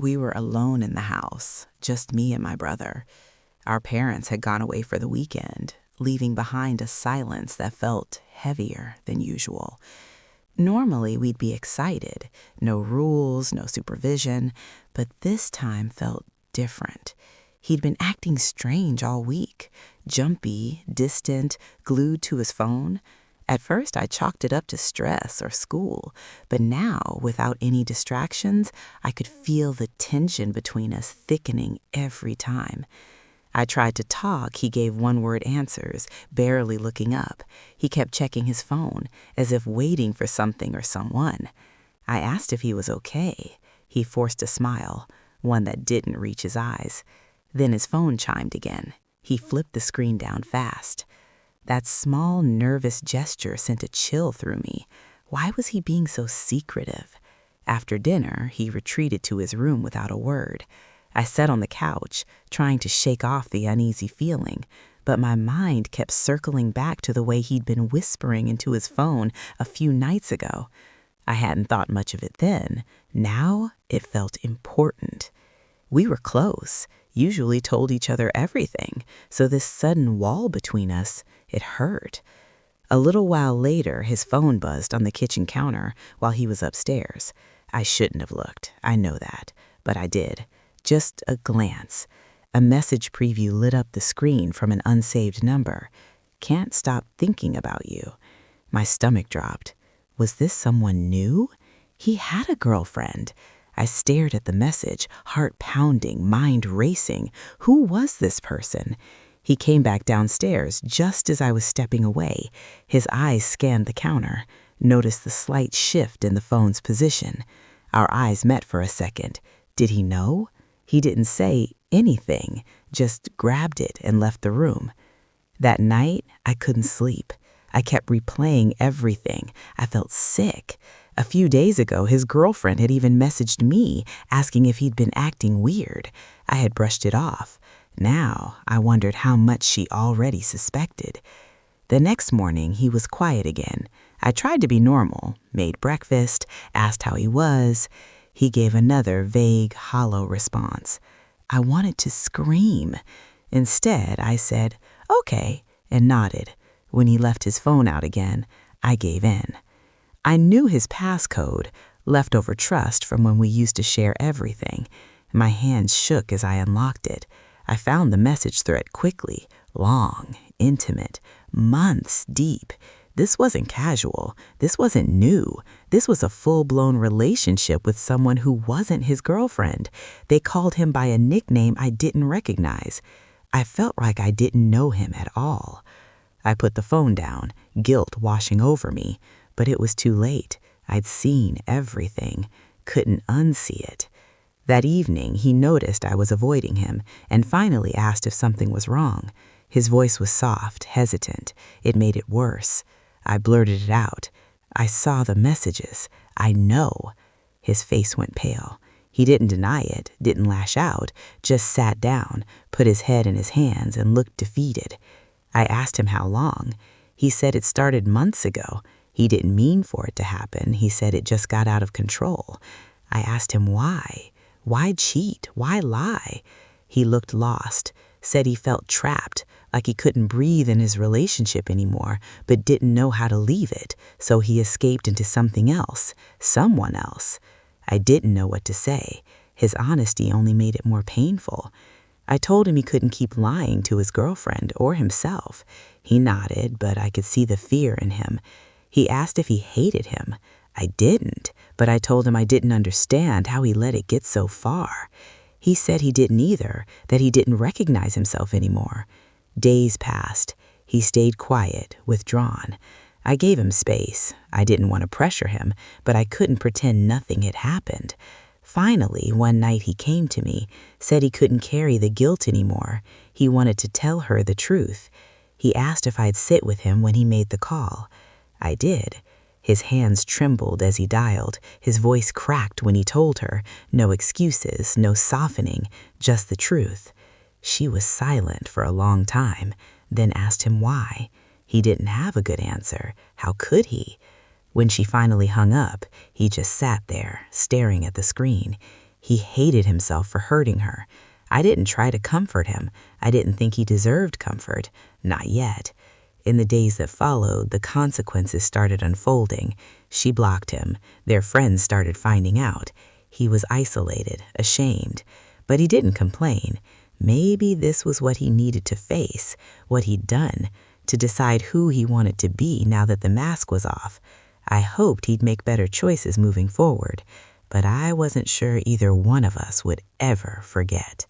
We were alone in the house, just me and my brother. Our parents had gone away for the weekend, leaving behind a silence that felt heavier than usual. Normally, we'd be excited. No rules, no supervision, but this time felt different. He'd been acting strange all week, jumpy, distant, glued to his phone. At first, I chalked it up to stress or school, but now, without any distractions, I could feel the tension between us thickening every time. I tried to talk, he gave one-word answers, barely looking up. He kept checking his phone, as if waiting for something or someone. I asked if he was okay. He forced a smile, one that didn't reach his eyes. Then his phone chimed again. He flipped the screen down fast. That small, nervous gesture sent a chill through me. Why was he being so secretive? After dinner, he retreated to his room without a word. I sat on the couch, trying to shake off the uneasy feeling, but my mind kept circling back to the way he'd been whispering into his phone a few nights ago. I hadn't thought much of it then. Now it felt important. We were close, usually told each other everything, so this sudden wall between us, it hurt. A little while later, his phone buzzed on the kitchen counter while he was upstairs. I shouldn't have looked, I know that, but I did. Just a glance. A message preview lit up the screen from an unsaved number. Can't stop thinking about you. My stomach dropped. Was this someone new? He had a girlfriend. I stared at the message, heart pounding, mind racing. Who was this person? He came back downstairs just as I was stepping away. His eyes scanned the counter, noticed the slight shift in the phone's position. Our eyes met for a second. Did he know? He didn't say anything, just grabbed it and left the room. That night, I couldn't sleep. I kept replaying everything. I felt sick. A few days ago, his girlfriend had even messaged me asking if he'd been acting weird. I had brushed it off. Now, I wondered how much she already suspected. The next morning, he was quiet again. I tried to be normal, made breakfast, asked how he was. He gave another vague, hollow response. I wanted to scream. Instead, I said, "Okay," and nodded. When he left his phone out again, I gave in. I knew his passcode, leftover trust from when we used to share everything. My hands shook as I unlocked it. I found the message thread quickly, long, intimate, months deep. This wasn't casual. This wasn't new. This was a full-blown relationship with someone who wasn't his girlfriend. They called him by a nickname I didn't recognize. I felt like I didn't know him at all. I put the phone down, guilt washing over me, but it was too late. I'd seen everything, couldn't unsee it. That evening, he noticed I was avoiding him and finally asked if something was wrong. His voice was soft, hesitant. It made it worse. I blurted it out. "I saw the messages. I know." His face went pale. He didn't deny it, didn't lash out, just sat down, put his head in his hands, and looked defeated. I asked him how long. He said it started months ago. He didn't mean for it to happen. He said it just got out of control. I asked him why. Why cheat? Why lie? He looked lost, said he felt trapped, like he couldn't breathe in his relationship anymore, but didn't know how to leave it, so he escaped into something else, someone else. I didn't know what to say. His honesty only made it more painful. I told him he couldn't keep lying to his girlfriend or himself. He nodded, but I could see the fear in him. He asked if he hated him. I didn't, but I told him I didn't understand how he let it get so far. He said he didn't either, that he didn't recognize himself anymore. Days passed. He stayed quiet, withdrawn. I gave him space. I didn't want to pressure him, but I couldn't pretend nothing had happened. Finally, one night he came to me, said he couldn't carry the guilt anymore. He wanted to tell her the truth. He asked if I'd sit with him when he made the call. I did. His hands trembled as he dialed. His voice cracked when he told her. No excuses, no softening, just the truth. She was silent for a long time, then asked him why. He didn't have a good answer. How could he? When she finally hung up, he just sat there, staring at the screen. He hated himself for hurting her. I didn't try to comfort him. I didn't think he deserved comfort. Not yet. In the days that followed, the consequences started unfolding. She blocked him. Their friends started finding out. He was isolated, ashamed. But he didn't complain. Maybe this was what he needed to face, what he'd done, to decide who he wanted to be now that the mask was off. I hoped he'd make better choices moving forward, but I wasn't sure either one of us would ever forget.